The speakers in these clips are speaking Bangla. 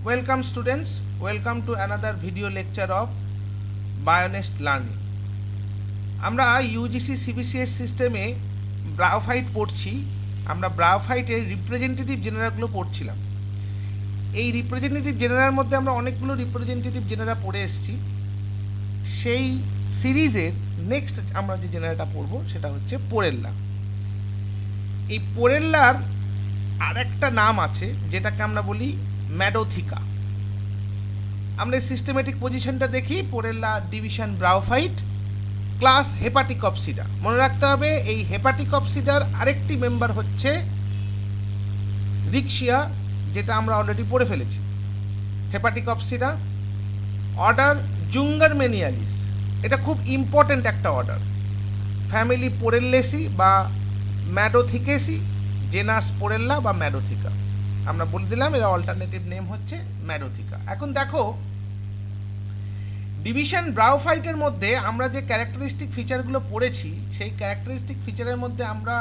Welcome students, welcome to another video lecture of Bionest Learning. আমরা ইউজিসি সিবিসিএস সিস্টেমে ব্রায়োফাইট পড়ছি। আমরা ব্রায়োফাইটের রিপ্রেজেন্টেটিভ জেনারাগুলো পড়ছিলাম। এই রিপ্রেজেন্টেটিভ জেনারার মধ্যে আমরা অনেকগুলো রিপ্রেজেন্টেটিভ জেনারা পড়ে এসেছি। সেই সিরিজের নেক্সট আমরা যে জেনারাটা পড়ব সেটা হচ্ছে পোরেল্লা। এই পোরেল্লার আর একটা নাম আছে যেটাকে আমরা বলি ম্যাডোথিকা। আমরা সিস্টেমেটিক পজিশনটা দেখি। পোরেল্লা ডিভিশন ব্রায়োফাইট, ক্লাস হেপাটিকপসিডা। মনে রাখতে হবে এই হেপাটিকপসিডার আরেকটি মেম্বার হচ্ছে রিক্সিয়া, যেটা আমরা অলরেডি পড়ে ফেলেছি। হেপাটিকপসিডা, অর্ডার জুঙ্গারমেনিয়ালিস, এটা খুব ইম্পর্টেন্ট একটা অর্ডার। ফ্যামিলি পোরেল্লেসি বা ম্যাডোথিকেসি, জেনাস পোরেল্লা বা ম্যাডোথিকা। আমরা বলে দিলাম এর অল্টারনেটিভ নেম হচ্ছে ম্যাডোথিকা। এখন দেখো, ডিভিশন ব্রায়োফাইটের মধ্যে আমরা যে ক্যারেক্টারিস্টিক ফিচারগুলো পড়েছি সেই ক্যারেক্টারিস্টিক ফিচারের মধ্যে আমরা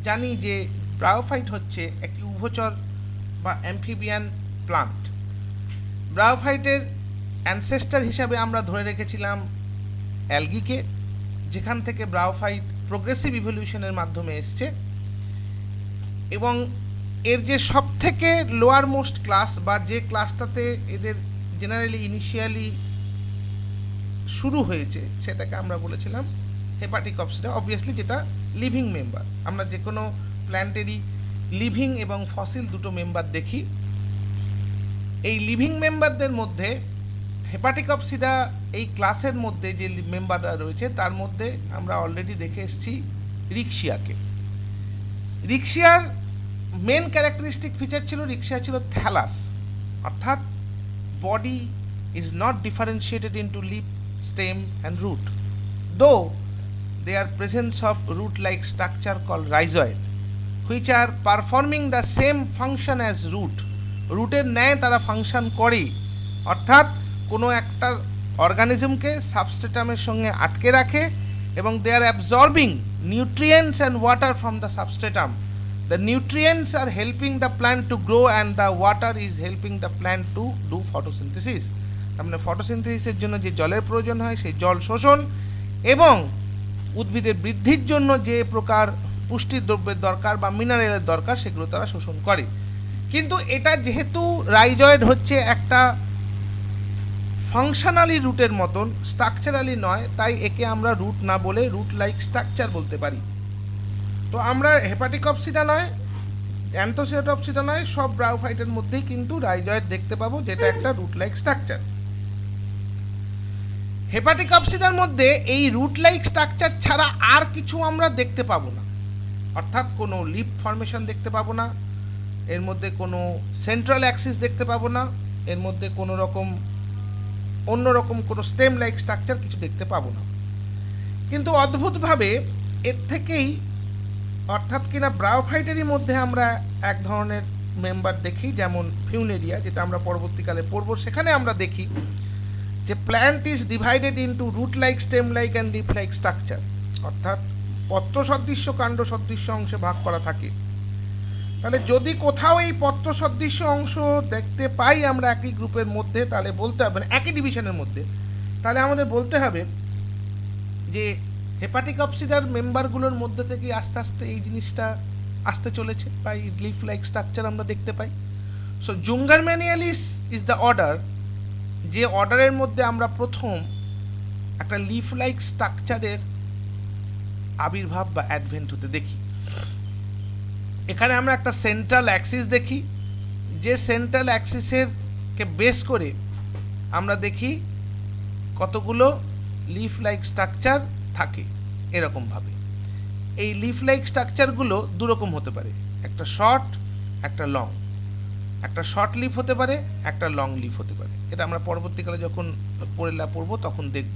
জানি যে ব্রায়োফাইট হচ্ছে একটি উভচর বা অ্যাম্ফিবিয়ান প্লান্ট। ব্রায়োফাইটের অ্যানসেস্টার হিসাবে আমরা ধরে রেখেছিলাম অ্যালগিকে, যেখান থেকে ব্রায়োফাইট প্রোগ্রেসিভ ইভলিউশনের মাধ্যমে এসছে। এবং এর যে সব থেকে লোয়ার মোস্ট ক্লাস বা যে ক্লাসটাতে এদের জেনারেলি ইনিশিয়ালি শুরু হয়েছে সেটাকে আমরা বলেছিলাম হেপাটিকপসিডা, অবভিয়াসলি যেটা লিভিং মেম্বার। আমরা যে কোনো প্ল্যান্টেরই লিভিং এবং ফসিল দুটো মেম্বার দেখি। এই লিভিং মেম্বারদের মধ্যে হেপাটিকপসিডা এই ক্লাসের মধ্যে যে মেম্বাররা রয়েছে তার মধ্যে আমরা অলরেডি দেখে এসেছি রিক্সিয়াকে। রিক্সিয়ার মেন ক্যারেক্টারিস্টিক ফিচার ছিল, রিক্সিয়া ছিল থ্যালাস, অর্থাৎ body is not differentiated into leaf, stem and root, though they are presence of root-like structure called rhizoid, which are performing the same function as root. রুটের ন্যায় তারা ফাংশন করে, অর্থাৎ কোনো একটা অর্গানিজমকে সাবস্ট্রেটামের সঙ্গে আটকে রাখে এবং they are absorbing nutrients and water from the substratum. The nutrients are helping the plant to grow and the water is helping the plant to do photosynthesis. মানে ফটোসিনথেসিসের জন্য যে জলের প্রয়োজন হয় সেই জল শোষণ এবং উদ্ভিদের বৃদ্ধির জন্য যে প্রকার পুষ্টির দ্রব্যের দরকার বা মিনারেলের দরকার সেগুলো তারা শোষণ করে। কিন্তু এটা যেহেতু রাইজয়েড হচ্ছে একটা ফাংশনালি রুটের মতন, স্ট্রাকচারালি নয়, তাই একে আমরা রুট না বলে রুট লাইক স্ট্রাকচার বলতে পারি। তো আমরা হেপাটিকপসিডা নয়, অ্যান্থোসিয়াটপসিডা নয়, সব ব্রায়োফাইটের মধ্যেই কিন্তু রাইজয়েড দেখতে পাবো, যেটা একটা রুট লাইক স্ট্রাকচার। হেপাটিকপসিডার মধ্যে এই রুট লাইক স্ট্রাকচার ছাড়া আর কিছু আমরা দেখতে পাবো না, অর্থাৎ কোনো লিফ ফর্মেশন দেখতে পাবো না, এর মধ্যে কোনো সেন্ট্রাল অ্যাক্সিস দেখতে পাবো না, এর মধ্যে কোনো রকম অন্যরকম কোনো স্টেম লাইক স্ট্রাকচার কিছু দেখতে পাবো না। কিন্তু অদ্ভুতভাবে এর থেকেই, অর্থাৎ কিনা ব্রায়োফাইটেরই মধ্যে আমরা এক ধরনের মেম্বার দেখি, যেমন ফিউনেরিয়া, যেটা আমরা পরবর্তীকালে পড়ব। সেখানে আমরা দেখি যে plant is divided into root like, stem like and leaf like structure, অর্থাৎ পত্র সদৃশ্য, কাণ্ড সদৃশ্য অংশে ভাগ করা থাকে। তাহলে যদি কোথাও এই পত্র সদৃশ্য অংশ দেখতে পাই আমরা একই গ্রুপের মধ্যে, তাহলে বলতে হবে, একই ডিভিশনের মধ্যে, তাহলে আমাদের বলতে হবে যে হেপাটিকপসিডার মেম্বারগুলোর মধ্যে থেকে আস্তে আস্তে এই জিনিসটা আসতে চলেছে, বা এই লিফ লাইক স্ট্রাকচার আমরা দেখতে পাই। সো জুঙ্গারমেনিয়ালিস ইজ দ্য অর্ডার, যে অর্ডারের মধ্যে আমরা প্রথম একটা লিফ লাইক স্ট্রাকচারের আবির্ভাব বা অ্যাডভেন্ট হতে দেখি। এখানে আমরা একটা সেন্ট্রাল অ্যাক্সিস দেখি, যে সেন্ট্রাল অ্যাক্সিসের কে বেস করে আমরা দেখি কতগুলো লিফ লাইক স্ট্রাকচার থাকে এরকমভাবে। এই লিফ লাইক স্ট্রাকচারগুলো দুরকম হতে পারে, একটা শর্ট, একটা লং। একটা শর্ট লিফ হতে পারে, একটা লং লিফ হতে পারে। এটা আমরা পরবর্তীকালে যখন পোরেল্লা পড়বো তখন দেখব।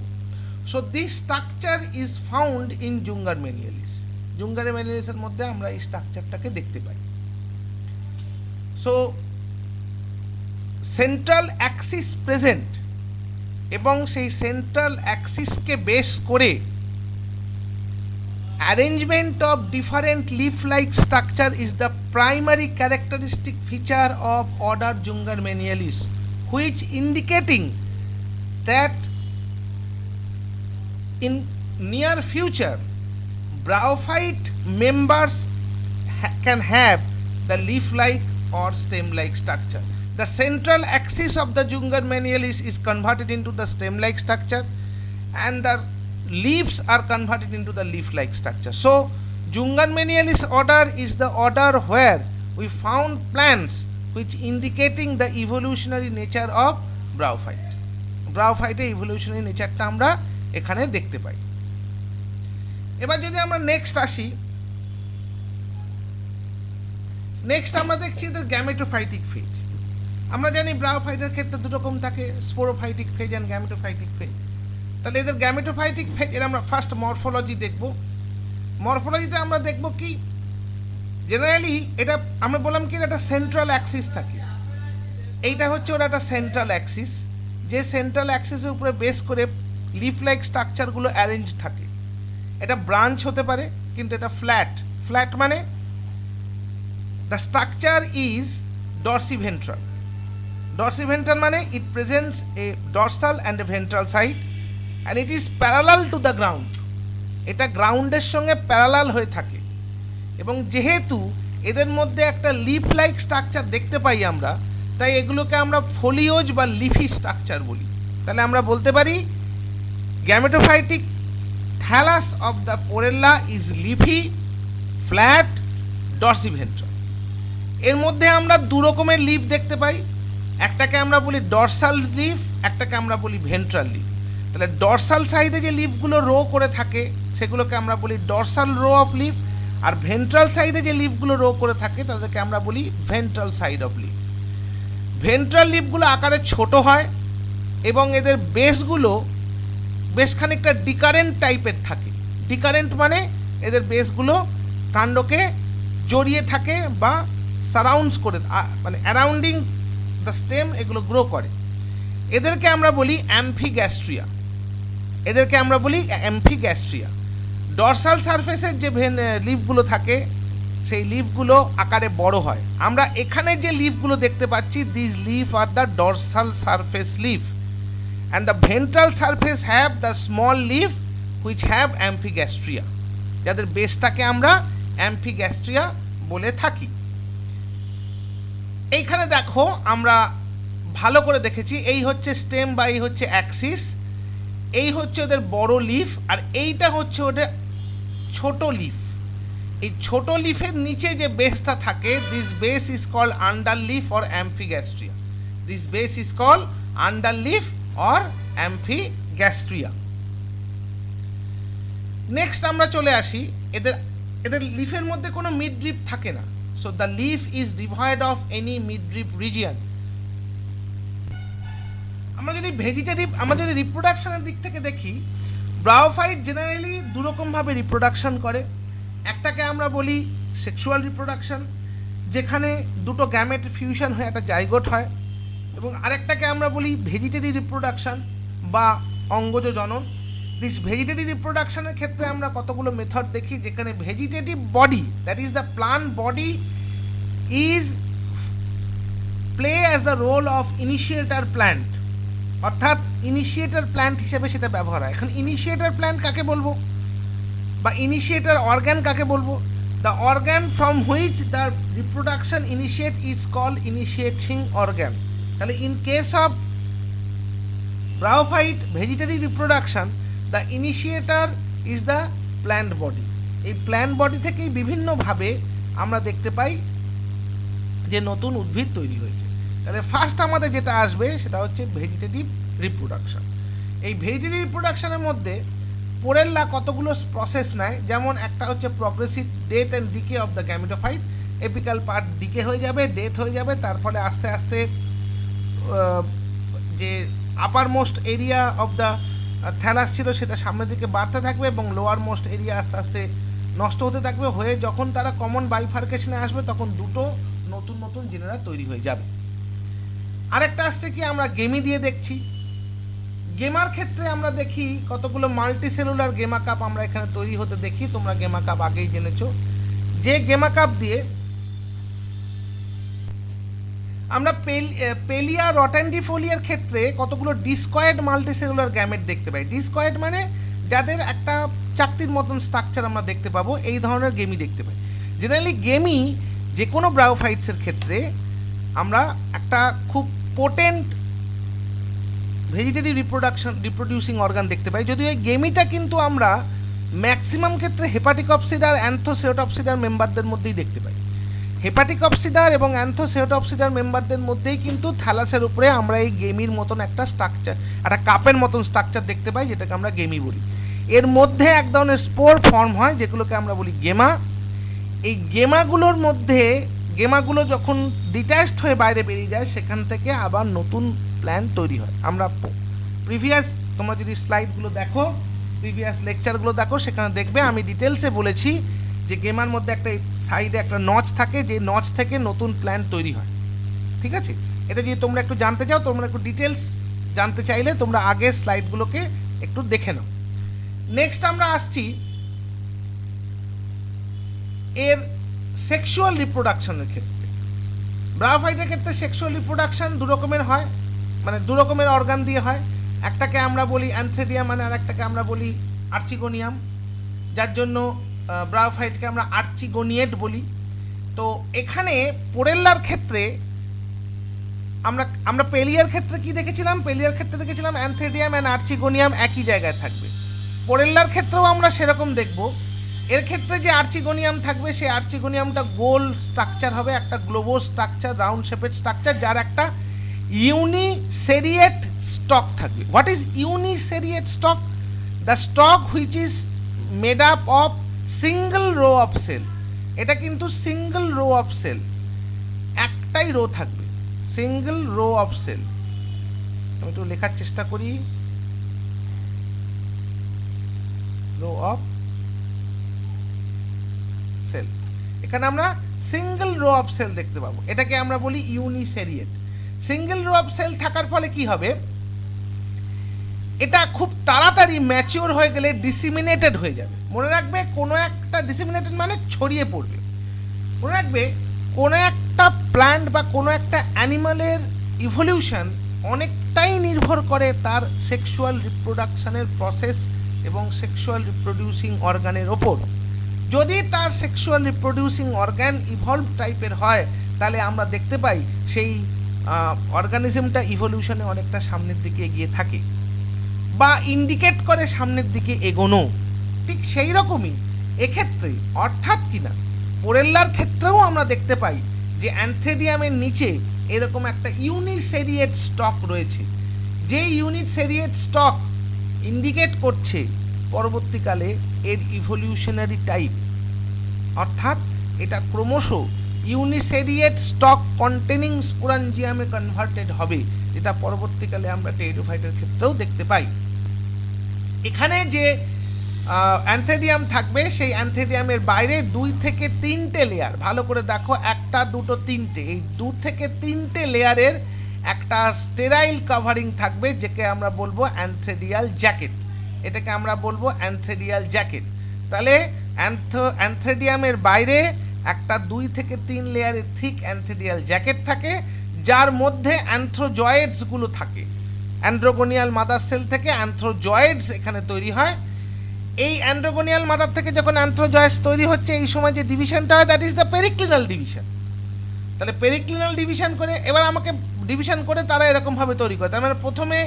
So this structure is found in Jungermanniales. জুঙ্গারমেনিয়ালিসের মধ্যে আমরা এই স্ট্রাকচারটাকে দেখতে পাই। সো সেন্ট্রাল অ্যাক্সিস প্রেজেন্ট, এবং সেই সেন্ট্রাল অ্যাক্সিসকে বেস করে arrangement of different leaf-like structure is the primary characteristic feature of order Jungermanialis. which indicating that in near future bryophyte members can have the leaf-like or stem-like structure. The central axis of the Jungermannialis is converted into the stem-like structure, and the leaves are converted into the leaf-like structure. So Jungermannialis order is the order where we found plants which indicating the evolutionary nature of bryophyte. Bryophyte evolutionary নেচারটা আমরা এখানে দেখতে পাই। এবার যদি আমরা নেক্সট আসি, নেক্সট আমরা দেখছি এদের গ্যামেটোফাইটিক ফেজ। আমরা জানি ব্রায়োফাইটের ক্ষেত্রে দু রকম থাকে, sporophytic phase and gametophytic phase. তাহলে এদের গ্যামেটোফাইটিক ফেজ এর আমরা ফার্স্ট মরফোলজি দেখব। মরফোলজিতে আমরা দেখব কি, জেনারেলি এটা আমরা বললাম কি একটা সেন্ট্রাল অ্যাক্সিস থাকে। এইটা হচ্ছে ওরা একটা সেন্ট্রাল অ্যাক্সিস, যে সেন্ট্রাল অ্যাক্সিসের উপরে বেস করে লিফ লাইক স্ট্রাকচারগুলো অ্যারেঞ্জ থাকে। এটা ব্রাঞ্চ হতে পারে, কিন্তু এটা ফ্ল্যাট। ফ্ল্যাট মানে the structure is dorsiventral. Dorsiventral মানে it presents a dorsal and a ventral side and it is parallel to the ground. এটা গ্রাউন্ডের সঙ্গে প্যারালাল হয়ে থাকে, এবং যেহেতু এদের মধ্যে একটা লিফ লাইক স্ট্রাকচার দেখতে পাই আমরা, তাই এগুলোকে আমরা ফোলিওজ বা লিফি স্ট্রাকচার বলি। তাহলে আমরা বলতে পারি gametophytic thallus of the Porella is leafy, flat, dorsiventral. এর মধ্যে আমরা দু রকমের লিফ দেখতে পাই, একটাকে আমরা বলি ডরসাল লিফ, একটাকে আমরা বলি ভেন্ট্রাল লিফ। তাহলে ডরসাল সাইডে যে লিফগুলো রো করে থাকে সেগুলোকে আমরা বলি ডরসাল রো অফ লিফ, আর ভেন্ট্রাল সাইডে যে লিফগুলো রো করে থাকে তাদেরকে আমরা বলি ventral side of leaf. Ventral লিফগুলো আকারে ছোট হয় এবং এদের বেসগুলো বেশ খানিকটা ডিকারেন্ট টাইপের থাকে। ডিকারেন্ট মানে এদের বেসগুলো কাণ্ডকে জড়িয়ে থাকে বা সারাউন্ডস করে, মানে অ্যারাউন্ডিং দ্য স্টেম এগুলো গ্রো করে। এদেরকে আমরা বলি অ্যাম্ফিগ্যাস্ট্রিয়া। এদেরকে আমরা বলি অ্যাম্ফিগ্যাস্ট্রিয়া। ডরসাল সারফেসের যে লিফগুলো থাকে সেই লিফগুলো আকারে বড় হয়। আমরা এখানে যে লিফগুলো দেখতে পাচ্ছি, this leaf are the dorsal surface leaf, and the ventral surface have the small leaf which have amphigastria, যাদের বেসটাকে আমরা অ্যাম্ফিগ্যাস্ট্রিয়া বলে থাকি। এইখানে দেখো আমরা ভালো করে দেখেছি, এই হচ্ছে স্টেম বা এই হচ্ছে অ্যাক্সিস, এই হচ্ছে ওদের বড় লিফ, আর এইটা হচ্ছে ওদের ছোট লিফ। এই ছোট লিফের নিচে যে বেসটা থাকে, this base is called under leaf or amphigastria. This base is called under leaf or amphigastria. Next আমরা চলে আসি, এদের লিফের মধ্যে কোনো মিড লিফ থাকে না। So the leaf is devoid of any mid leaf region. আমরা যদি রিপ্রোডাকশনের দিক থেকে দেখি, ব্রায়োফাইট জেনারেলি দুরকমভাবে রিপ্রোডাকশন করে। একটাকে আমরা বলি সেক্সুয়াল রিপ্রোডাকশন, যেখানে দুটো গ্যামেট ফিউশন হয়ে একটা জাইগোট হয়, এবং আরেকটাকে আমরা বলি ভেজিটেটিভ রিপ্রোডাকশন বা অঙ্গজ জনন। দিস ভেজিটেটিভ রিপ্রোডাকশনের ক্ষেত্রে আমরা কতগুলো মেথড দেখি, যেখানে vegetative body, that is the plant body, is play as the role of initiator plant, অর্থাৎ ইনিশিয়েটার প্ল্যান্ট হিসেবে সেটা ব্যবহার হয়। এখন ইনিশিয়েটার প্ল্যান্ট কাকে বলবো বা ইনিশিয়েটার অর্গ্যান কাকে বলবো? The organ from which the reproduction initiate is called initiating organ. তাহলে in case of bryophyte vegetative reproduction, the initiator is the plant body. এই প্ল্যান্ট বডি থেকেই বিভিন্নভাবে আমরা দেখতে পাই যে নতুন উদ্ভিদ তৈরি হয়েছে। তাহলে ফার্স্ট আমাদের যেটা আসবে সেটা হচ্ছে ভেজিটেটিভ রিপ্রোডাকশন। এই ভেজিটেটিভ রিপ্রোডাকশনের মধ্যে পোরেল্লা কতগুলো প্রসেস নেয়, যেমন একটা হচ্ছে progressive death and decay of the gametophyte. Apical part decay হয়ে যাবে, ডেথ হয়ে যাবে, তার ফলে আস্তে আস্তে যে upper most area of the thallus ছিল সেটা সামনের দিকে বাড়তে থাকবে এবং লোয়ার মোস্ট এরিয়া আস্তে আস্তে নষ্ট হতে থাকবে। হয়ে যখন তারা কমন বাইফার্কেশনে আসবে তখন দুটো নতুন নতুন জেনারা তৈরি হয়ে যাবে। আরেকটা আসছে কি, আমরা গেমি দিয়ে দেখছি। গেমার ক্ষেত্রে আমরা দেখি কতগুলো মাল্টিসেলুলার গেমা কাপ আমরা এখানে তৈরি হতে দেখি। তোমরা গেমা কাপ আগেই জেনেছো। যে গেমা কাপ দিয়ে আমরা পেলিয়া রটেন্ডিফোলিয়ার ক্ষেত্রে কতগুলো ডিসকয়েড মাল্টিসেলুলার গ্যামেট দেখতে পাই। ডিসকয়েড মানে যাদের একটা চাকতির মতন স্ট্রাকচার আমরা দেখতে পাবো, এই ধরনের গেমি দেখতে পাই। জেনারেলি গেমি যে কোনো ব্রায়োফাইটসের ক্ষেত্রে আমরা একটা খুব পোটেন্ট ভেজিটেটিভ রিপ্রোডিউসিং অর্গান দেখতে পাই, যদিও এই গেমিটা কিন্তু আমরা ম্যাক্সিমাম ক্ষেত্রে হেপাটিকপসিডার অ্যান্থোসেওটপসিডার মেম্বারদের মধ্যেই দেখতে পাই। হেপাটিকপসিডার এবং অ্যান্থোসেওটপসিডার মেম্বারদের মধ্যেই কিন্তু থ্যালাসের উপরে আমরা এই গেমির মতন একটা স্ট্রাকচার, একটা কাপের মতন স্ট্রাকচার দেখতে পাই, যেটাকে আমরা গেমি বলি। এর মধ্যে এক ধরনের স্পোর ফর্ম হয় যেগুলোকে আমরা বলি গেমা। এই গেমাগুলোর মধ্যে গেমাগুলো যখন ডিট্যাচড হয়ে বাইরে বেরিয়ে যায়, সেখান থেকে আবার নতুন প্ল্যান্ট তৈরি হয়। আমরা প্রিভিয়াস, তোমরা যদি স্লাইডগুলো দেখো, প্রিভিয়াস লেকচারগুলো দেখো, সেখানে দেখবে আমি ডিটেলসে বলেছি যে গেমার মধ্যে একটা সাইডে একটা নচ থাকে, যে নচ থেকে নতুন প্ল্যান্ট তৈরি হয়। ঠিক আছে, এটা যদি তোমরা একটু জানতে চাও, তোমরা একটু ডিটেলস জানতে চাইলে তোমরা আগের স্লাইডগুলোকে একটু দেখে নাও। নেক্সট আমরা আসছি এর সেক্সুয়াল রিপ্রোডাকশনের ক্ষেত্রে। ব্রায়োফাইটের ক্ষেত্রে সেক্সুয়াল রিপ্রোডাকশন দু রকমের হয়, মানে দু রকমের অর্গান দিয়ে হয়। একটাকে আমরা বলি অ্যান্থেডিয়াম, মানে আর একটাকে আমরা বলি আর্চিগোনিয়াম, যার জন্য ব্রায়োফাইটকে আমরা আর্চিগোনিয়েট বলি। তো এখানে পোরেল্লার ক্ষেত্রে আমরা পেলিয়ার ক্ষেত্রে কি দেখেছিলাম? পেলিয়ার ক্ষেত্রে দেখেছিলাম অ্যান্থেডিয়াম অ্যান্ড আর্চিগোনিয়াম একই জায়গায় থাকবে। পোরেল্লার ক্ষেত্রেও আমরা সেরকম দেখব। এর ক্ষেত্রে যে আর্চিগোনিয়াম থাকবে, সেই আর্চিগোনিয়ামটা গোল স্ট্রাকচার হবে, একটা গ্লোবো স্ট্রাকচার, রাউন্ড শেপের স্ট্রাকচার, যার একটা ইউনিসেরিয়েট স্টক থাকবে। What is uniseriate stalk? The stalk which is made up of single row of cell. এটা কিন্তু সিঙ্গল রো অফ সেল, একটাই রো থাকবে, সিঙ্গল রো অফ সেল। আমি একটু লেখার চেষ্টা করি। রো অফ সেল, এখানে আমরা সিঙ্গল রো অফ সেল দেখতে পাবো, এটাকে আমরা বলি ইউনিসেরিয়েট। সিঙ্গল রো অফ সেল থাকার ফলে কি হবে? এটা খুব তাড়াতাড়ি ম্যাচিওর হয়ে গেলে ডিসিমিনেটেড হয়ে যাবে। মনে রাখবে, কোনো একটা ডিসিমিনেটেড মানে ছড়িয়ে পড়বে। মনে রাখবে, কোনো একটা প্ল্যান্ট বা কোনো একটা অ্যানিমালের ইভলিউশন অনেকটাই নির্ভর করে তার সেক্সুয়াল রিপ্রোডাকশনের প্রসেস এবং সেক্সুয়াল রিপ্রোডিউসিং অর্গানের ওপর। যদি তার সেক্সুয়াল রিপ্রোডিউসিং অর্গান ইভলভ টাইপের হয়, তাহলে আমরা দেখতে পাই সেই অর্গানিজমটা ইভলিউশনে অনেকটা সামনের দিকে এগিয়ে থাকে বা ইন্ডিকেট করে সামনের দিকে এগোনো। ঠিক সেই রকমই এক্ষেত্রে, অর্থাৎ কিনা পোরেল্লার ক্ষেত্রেও আমরা দেখতে পাই যে অ্যান্থেডিয়ামের নিচে এরকম একটা ইউনিসেরিয়েট স্টক রয়েছে, যে ইউনিসেরিয়েট স্টক ইন্ডিকেট করছে পরবর্তীকালে এর ইভলিউশনারি টাইপ, অর্থাৎ এটা ক্রমশ ইউনিসেরিয়েট স্টক কন্টেনিং স্পোরাঞ্জিয়ামে কনভার্টেড হবে, যেটা পরবর্তীকালে আমরা টেরিডোফাইটের ক্ষেত্রেও দেখতে পাই। এখানে যে অ্যান্থেডিয়াম থাকবে, সেই অ্যান্থেডিয়ামের বাইরে 2 থেকে 3টে লেয়ার, ভালো করে দেখো, একটা দুটো তিনটে, এই 2 থেকে 3টে লেয়ারের একটা স্টেরাইল কাভারিং থাকবে, যেকে আমরা বলবো অ্যান্থেডিয়াল জ্যাকেট। এটাকে আমরা বলবো অ্যান্থেডিয়াল জ্যাকেট। তাহলে অ্যান্থেডিয়ামের বাইরে একটা 2 থেকে 3 লেয়ারের থিক অ্যান্থেডিয়াল জ্যাকেট থাকে, যার মধ্যে অ্যান্থ্রোজয়েডসগুলো থাকে। অ্যান্ড্রোগোনিয়াল মাদার সেল থেকে অ্যান্থ্রোজয়েডস এখানে তৈরি হয়। এই অ্যান্ড্রোগোনিয়াল মাদার থেকে যখন অ্যান্থ্রোজয়েডস তৈরি হচ্ছে, এই সময় যে ডিভিশনটা হয়, that is the periclinal division. তাহলে পেরিক্লিনাল ডিভিশন করে, এবার আমাকে ডিভিশন করে তারা এরকমভাবে তৈরি করে। তার মানে প্রথমে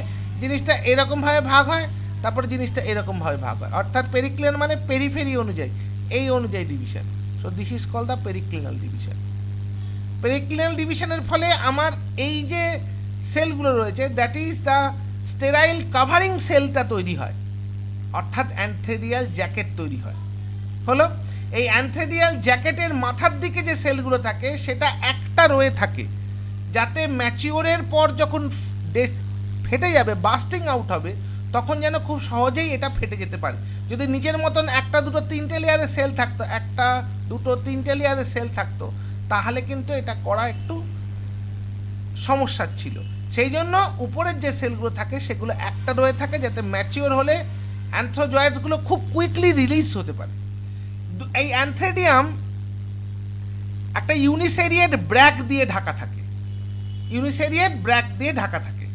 জিনিসটা এরকমভাবে ভাগ হয়, তারপরে জিনিসটা এরকমভাবে ভাগ হয়, অর্থাৎ পেরিক্লিনাল মানে পেরিফেরি অনুযায়ী, এই অনুযায়ী division. So this is called the periclinal division. Periclinal ডিভিশনের ফলে আমার এই যে সেলগুলো রয়েছে, that is the sterile covering সেলটা তৈরি হয়, অর্থাৎ অ্যান্থেডিয়াল জ্যাকেট তৈরি হয়। হলো, এই অ্যান্থেডিয়াল জ্যাকেটের মাথার দিকে যে সেলগুলো থাকে, সেটা একটা রয়ে থাকে, যাতে ম্যাচিওরের পর যখন ফেটে যাবে, বাস্টিং আউট হবে, তখন যেন খুব সহজেই এটা ফেটে যেতে পারে। যদি নিচের মতন একটা দুটো তিনটে লেয়ারের সেল থাকতো, একটা দুটো তিনটে লেয়ারের সেল থাকতো, তাহলে কিন্তু এটা করা একটু সমস্যা ছিল। সেই জন্য উপরের যে সেলগুলো থাকে, সেগুলো একটা রয়ে থাকে, যাতে ম্যাচিওর হলে অ্যান্থ্রোজয়েডসগুলো খুব কুইকলি রিলিজ হতে পারে। এই অ্যান্থেডিয়াম একটা ইউনিসেরিয়েট ব্র্যাক দিয়ে ঢাকা থাকে। ইউনিসেরিয়েট ব্র্যাক দিয়ে ঢাকা থাকে।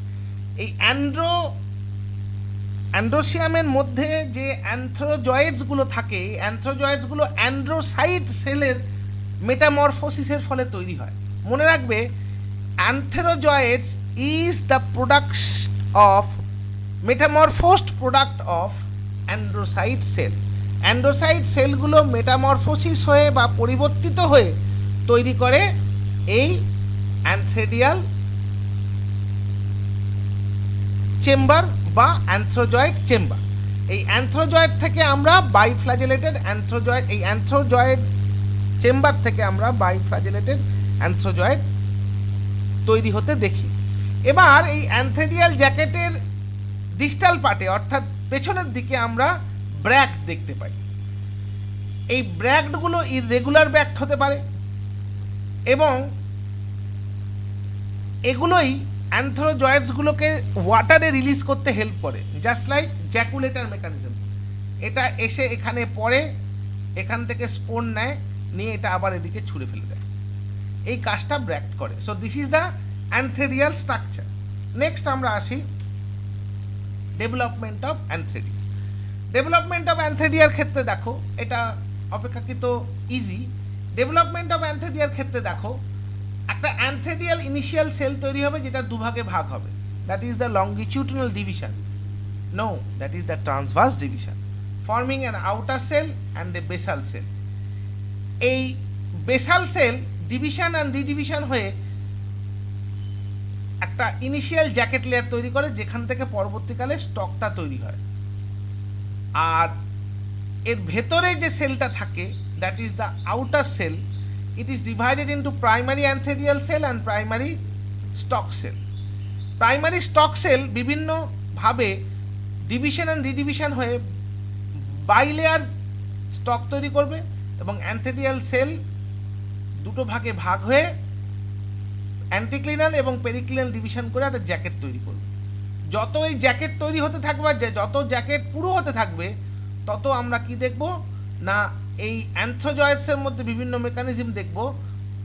এই অ্যান্ড্রোসিয়ামের মধ্যে যে অ্যান্থ্রোজয়েডসগুলো থাকে, এই অ্যান্থ্রোজয়েডসগুলো অ্যান্ড্রোসাইট সেলের মেটামরফোসিসের ফলে তৈরি হয়। মনে রাখবে, antherozoids is the product of metamorphosed product of androcyte cell. Androcyte সেলগুলো মেটামরফোসিস হয়ে বা পরিবর্তিত হয়ে তৈরি করে এই অ্যান্থ্রেডিয়াল চেম্বার বা অ্যান্থ্রোজয়েড চেম্বার। এই অ্যান্থ্রোজয়েড থেকে আমরা বাইফ্ল্যাজেলেটেড অ্যান্থ্রোজয়েড, এই অ্যান্থ্রোজয়েড চেম্বার থেকে আমরা বাইফ্ল্যাজেলেটেড অ্যান্থ্রোজয়েড তৈরি হতে দেখি। এবার এই অ্যান্থেরিয়াল জ্যাকেটের ডিস্টাল পার্টে অর্থাৎ পেছনের দিকে আমরা ব্র্যাক্ট দেখতে পাই। এই ব্র্যাক্টগুলো ইররেগুলার ব্র্যাক্ট হতে পারে এবং এগুলোই অ্যান্থ্রোজয়েডসগুলোকে ওয়াটারে রিলিজ করতে হেল্প করে, জাস্ট লাইক জ্যাকুলেটার মেকানিজম। এটা এসে এখানে পড়ে, এখান থেকে স্পোন নেয়, নিয়ে এটা আবার এদিকে ছুঁড়ে ফেলে দেয়। এই কাজটা ব্র্যাক্ট করে। So this is the antheridial structure. Next আমরা আসি development of antheridia. Development of অ্যান্থেরিয়ার ক্ষেত্রে দেখো, এটা অপেক্ষাকৃত ইজি। ডেভেলপমেন্ট অফ অ্যান্থেরিয়ার ক্ষেত্রে দেখো, একটা অ্যান্থেরিয়াল ইনিশিয়াল সেল তৈরি হবে যেটা দুভাগে ভাগ হবে। That is the longitudinal division, no, that is the transverse division, forming an outer cell and a basal cell. এই basal cell division and redivision হয়ে একটা ইনিশিয়াল জ্যাকেট লেয়ার তৈরি করে, যেখান থেকে পরবর্তীকালে স্টকটা তৈরি হয়। আর এর ভেতরে যে সেলটা থাকে, that is the outer cell, it is divided into primary antherial cell and primary stalk cell. Primary stalk sell বিভিন্ন ভাবে ডিভিশন অ্যান্ড রিডিভিশন হয়ে বাইলেয়ার স্টক তৈরি করবে এবং অ্যান্থেরিয়াল সেল দুটো ভাগে ভাগ হয়ে অ্যান্টিক্লিনাল এবং পেরিক্লিনাল ডিভিশন করে একটা জ্যাকেট তৈরি করবে। যত এই জ্যাকেট তৈরি হতে থাকবে, যত জ্যাকেট পুরো হতে থাকবে, তত আমরা কি দেখব না এই অ্যান্থ্রোজয়েডসের মধ্যে বিভিন্ন মেকানিজম দেখব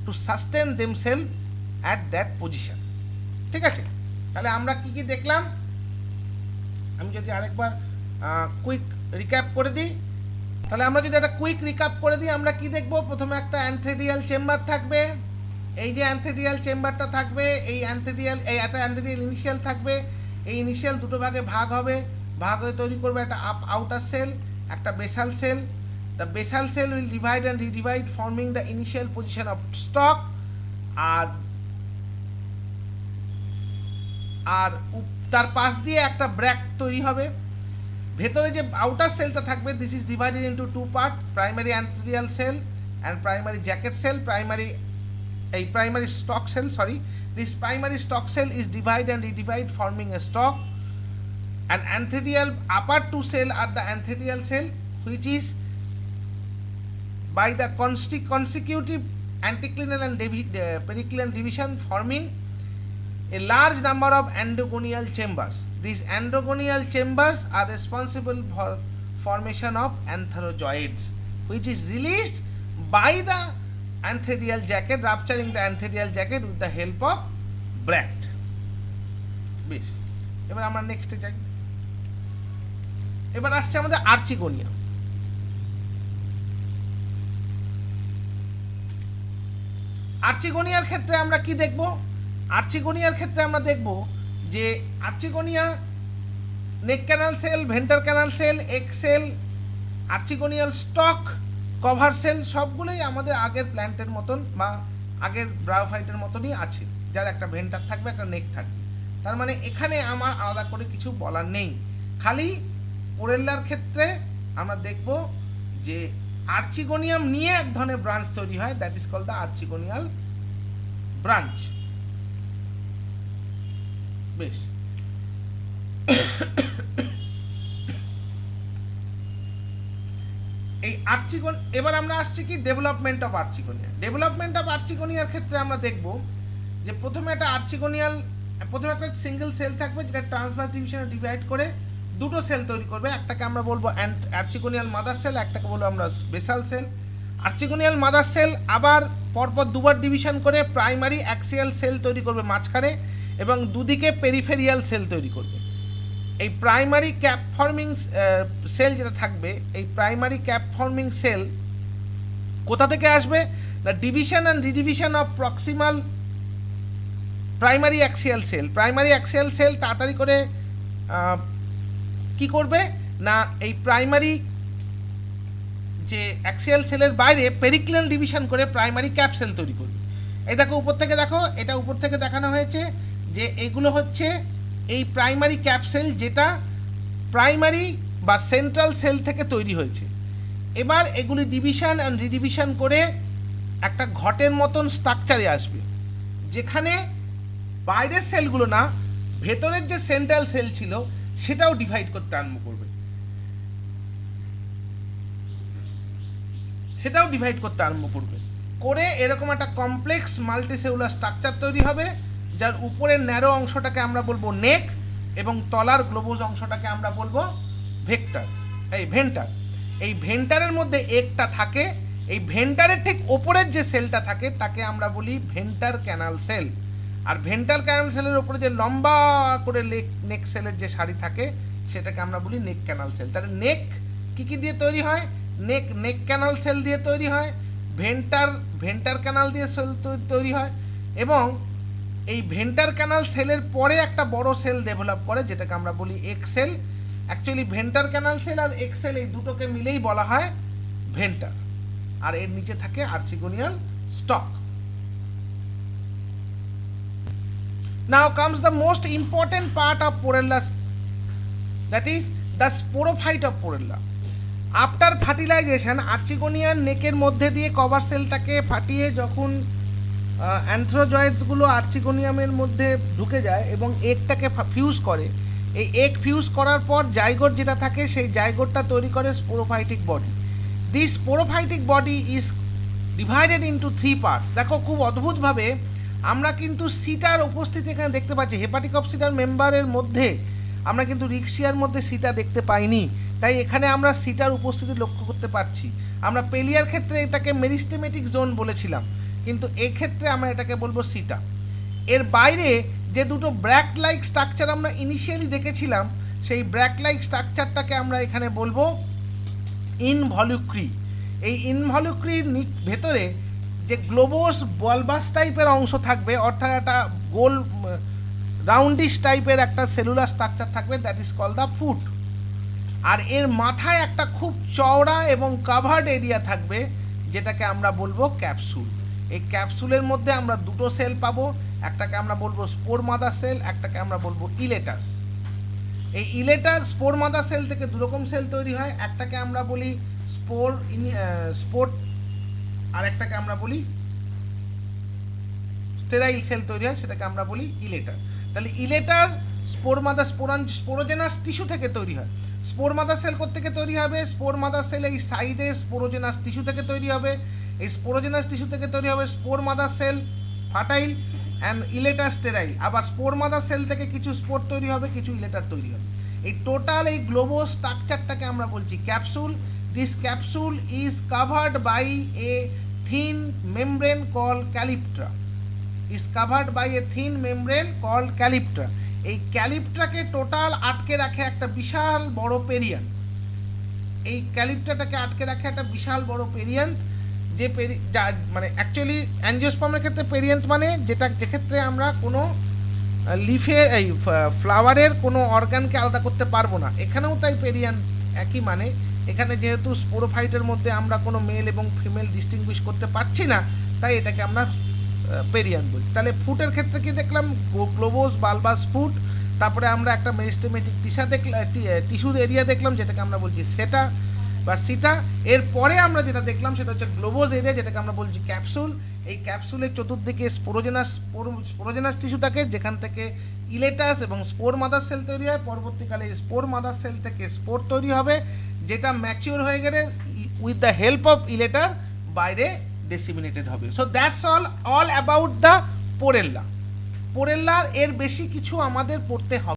to sustain themselves at that position. ঠিক আছে, তাহলে আমরা কি কি দেখলাম, আমি যদি আরেকবার কুইক রিক্যাপ করে দিই, তাহলে আমরা যদি একটা কুইক রিক্যাপ করে দিই, আমরা কি দেখব, প্রথমে একটা অ্যান্থেরিয়াল চেম্বার থাকবে। এই যে অ্যান্থেরিয়াল চেম্বারটা থাকবে, এই একটা অ্যান্থেরিয়াল ইনিশিয়াল থাকবে। এই ইনিশিয়াল দুটো ভাগে ভাগ হবে, ভাগ হয়ে তৈরি করবে একটা আউটার সেল, একটা basal cell. The basal cell will divide and redivide, forming the initial position of stalk. আর তার পাশ দিয়ে একটা ব্র্যাক তৈরি হবে। ভেতরে যে আউটার সেলটা থাকবে, this is divided into two part, primary antheridial cell and primary jacket cell. Primary stalk cell, sorry, this primary stalk cell is divide and redivide, forming a stalk. An antherial upper two cell are the antherial cell, which is by the consecutive anticlinal and periclinal division, forming a large number of endogonial chambers. These endogonial chambers are responsible for formation of antherozoids, which is released by the antherial jacket, rupturing the antherial jacket with the help of bract. বেশ, এবার আমরা নেক্সটে যাই। এবার আসছে আমাদের আর্চিগোনিয়া। আর্চিগোনিয়ার ক্ষেত্রে আমরা কি দেখব, আর্চিগোনিয়ার ক্ষেত্রে আমরা দেখব যে archegonia neck canal cell, venter canal cell, egg cell, archegonial stalk, cover cell সবগুলোই আমাদের আগের প্ল্যান্টের মতন বা আগের ব্রায়োফাইটের মতনই আছে, যার একটা ভেন্টার থাকবে, একটা নেক থাকবে। তার মানে এখানে আমার আলাদা করে কিছু বলার নেই। খালি পোরেল্লার ক্ষেত্রে আমরা দেখব যে আর্চিগোনিয়াম নিয়ে এক ধরনের ব্রাঞ্চ তৈরি হয়, that is called the archegonial branch. বেশ, এই এবার আমরা আসছি কি development of archegonia. Development of আর্চিগোনিয়ার ক্ষেত্রে আমরা দেখব যে প্রথমে একটা একটা সিঙ্গেল সেল থাকবে, যেটা ট্রান্সভার্স ডিভিশনে ডিভাইড করে দুটো সেল তৈরি করবে। একটাকে আমরা বলবো আর্চিগোনিয়াল মাদার সেল, একটাকে বলবো আমরা বেসাল সেল। আর্চিগোনিয়াল মাদার সেল আবার পরপর দুবার ডিভিশন করে প্রাইমারি অ্যাক্সিয়াল সেল তৈরি করবে মাঝখানে এবং দুদিকে পেরিফেরিয়াল সেল তৈরি করবে। এই প্রাইমারি ক্যাপ ফর্মিং সেল যেটা থাকবে, এই প্রাইমারি ক্যাপ ফর্মিং সেল কোথা থেকে আসবে না division and redivision of proximal primary axial cell. Primary axial cell তাড়াতাড়ি করে কি করবে না এই প্রাইমারি যে অ্যাক্সিয়াল সেলের বাইরে পেরিক্লিনাল ডিভিশন করে প্রাইমারি ক্যাপ সেল তৈরি করবে। এই দেখো উপর থেকে দেখো, এটা উপর থেকে দেখানো হয়েছে যে এগুলো হচ্ছে এই প্রাইমারি ক্যাপ সেল যেটা প্রাইমারি বা সেন্ট্রাল সেল থেকে তৈরি হয়েছে। এবার এগুলি ডিভিশন অ্যান্ড রিডিভিশন করে একটা ঘটের মতন স্ট্রাকচারে আসবে, যেখানে বাইরের সেলগুলো না ভেতরের যে সেন্ট্রাল সেল ছিল সেটাও ডিভাইড করতে আরম্ভ করবে, সেটাও ডিভাইড করতে আরম্ভ করবে করে এরকম একটা কমপ্লেক্স মাল্টিসেলুলার স্ট্রাকচার তৈরি হবে, যার উপরের ন্যারো অংশটাকে আমরা বলবো নেক এবং তলার গ্লোবোজ অংশটাকে আমরা বলবো ভেক্টর, ভেন্টার। এই ভেন্টারের মধ্যে একটা থাকে, এই ভেন্টারের ঠিক ওপরের যে সেলটা থাকে তাকে আমরা বলি ভেন্টার ক্যানাল সেল। আর ভেন্টার ক্যানাল সেলের ওপরে যে লম্বা করে নেক সেলের যে সারি থাকে সেটাকে আমরা বলি নেক ক্যানাল সেল। তাহলে নেক কি দিয়ে তৈরি হয়? নেক ক্যানাল সেল দিয়ে তৈরি হয়, ভেন্টার ক্যানাল দিয়ে সেল তৈরি হয়, এবং এই ভেন্টার ক্যানাল সেলের পরে একটা বড় সেল ডেভেলপ করে যেটাকে আমরা বলি এক্সেল। অ্যাকচুয়ালি ভেন্টার ক্যানাল সেল আর এক্সেল এই দুটোকে মিলেই বলা হয় ভেন্টার, আর এর নিচে থাকে আর্চিগোনিয়াল stock. Now comes the most important part of porella, that is the sporophyte of porella. After fertilization archegonial নেকের মধ্যে দিয়ে কভার সেলটাকে ফাটিয়ে যখন অ্যানথ্রোজয়েডসগুলো আর্চিগোনিয়ামের মধ্যে ঢুকে যায় এবং এগটাকে ফিউজ করে, এই এগ ফিউজ করার পর জাইগোট যেটা থাকে সেই জাইগোটটা তৈরি করে sporophytic body. This sporophytic body is divided into 3 parts. দেখো খুব অদ্ভুতভাবে আমরা কিন্তু সিটার উপস্থিতি এখানে দেখতে পাচ্ছি। হেপাটিকপসিটার মেম্বারের মধ্যে আমরা কিন্তু রিক্সিয়ার মধ্যে সিটা দেখতে পাইনি, তাই এখানে আমরা সিটার উপস্থিতি লক্ষ্য করতে পারছি। আমরা পেলিয়ার ক্ষেত্রে এটাকে মেরিস্টেমেটিক জোন বলেছিলাম, কিন্তু এক্ষেত্রে আমরা এটাকে বলবো সিটা। এর বাইরে যে দুটো ব্র্যাক লাইক স্ট্রাকচার আমরা ইনিশিয়ালি দেখেছিলাম সেই ব্র্যাক লাইক স্ট্রাকচারটাকে আমরা এখানে বলবো ইনভলিউক্রি। এই ইনভলিউক্রির ভেতরে যে গ্লোবোস বলবাস টাইপের অংশ থাকবে, অর্থাৎ একটা গোল রাউন্ডিশ টাইপের একটা সেলুলার স্ট্রাকচার থাকবে, that is call the foot. আর এর মাথায় একটা খুব চওড়া এবং কাভার্ড এরিয়া থাকবে যেটাকে আমরা বলবো ক্যাপসুল। এই ক্যাপসুলের মধ্যে আমরা দুটো সেল পাবো, একটাকে আমরা বলবো স্পোর মাদার সেল, একটাকে আমরা বলবো ইলেটাস। এই ইলেটার স্পোর মাদার সেল থেকে দুরকম সেল তৈরি হয়, একটাকে আমরা বলি স্পোর আর একটাকে আমরা বলি স্টেরাইল সেল তৈরি হয়, সেটাকে আমরা বলি ইলেটার। তাহলে ইলেটার স্পোর মাদার স্পোরোজেনাস টিস্যু থেকে তৈরি হয়। স্পোর মাদার সেল কোত্থেকে তৈরি হবে? স্পোর মাদার সেল এই সাইডে স্পোরোজেনাস টিস্যু থেকে তৈরি হবে। এই স্পোরোজেনাস টিস্যু থেকে তৈরি হবে spore mother cell fertile and elater sterile. আবার স্পোর মাদার সেল থেকে কিছু স্পোর তৈরি হবে, কিছু ইলেটার তৈরি হবে। এই টোটাল এই গ্লোবোস স্ট্রাকচারটাকে আমরা বলছি capsule. This capsule is covered by a thin membrane called calyptra, is covered by a thin membrane called calyptra. এই ক্যালিপ্ট্রাকে টোটাল আটকে রাখে একটা বিশাল বড় পেরিয়ান্ট। এই ক্যালিপ্ট্রাটাকে আটকে রাখে একটা বিশাল বড় পেরিয়ান্ট, যে মানে অ্যাকচুয়ালি অ্যাঞ্জিওস্পার্মের ক্ষেত্রে পেরিয়ান্ট মানে যেটা যেক্ষেত্রে আমরা কোনো লিফের এই ফ্লাওয়ারের কোনো অর্গানকে আলাদা করতে পারবো না, এখানেও তাই পেরিয়ান্ট একই মানে। এখানে যেহেতু স্পোরোফাইটের মধ্যে আমরা কোনো মেল এবং ফিমেল ডিস্টিংগুইশ করতে পারছি না, তাই এটাকে আমরা পেরিয়ান্ট বলি। তাহলে ফুটের ক্ষেত্রে কি দেখলাম? গ্লোবোস বালবাস ফুট। তারপরে আমরা একটা মেরিস্টেমেটিক টিস্যুর এরিয়া দেখলাম যেটাকে আমরা বলছি সেটা বা সিটা। এরপরে আমরা যেটা দেখলাম সেটা হচ্ছে গ্লোবোস এরিয়া, যেটাকে আমরা বলছি ক্যাপসুল। এই ক্যাপসুলের চতুর্দিকে স্পোরোজেনাস টিস্যু থাকে, যেখান থেকে ইলেটাস এবং স্পোর মাদার সেল তৈরি হয়। পরবর্তীকালে স্পোর মাদার সেল থেকে স্পোর তৈরি হবে, যেটা ম্যাচিওর হয়ে গেলে with the help of elater বাইরে ডিসেমিনেটেড হবে। So that's all about the Porella. পোরেল্লার এর বেশি কিছু আমাদের পড়তে হবে।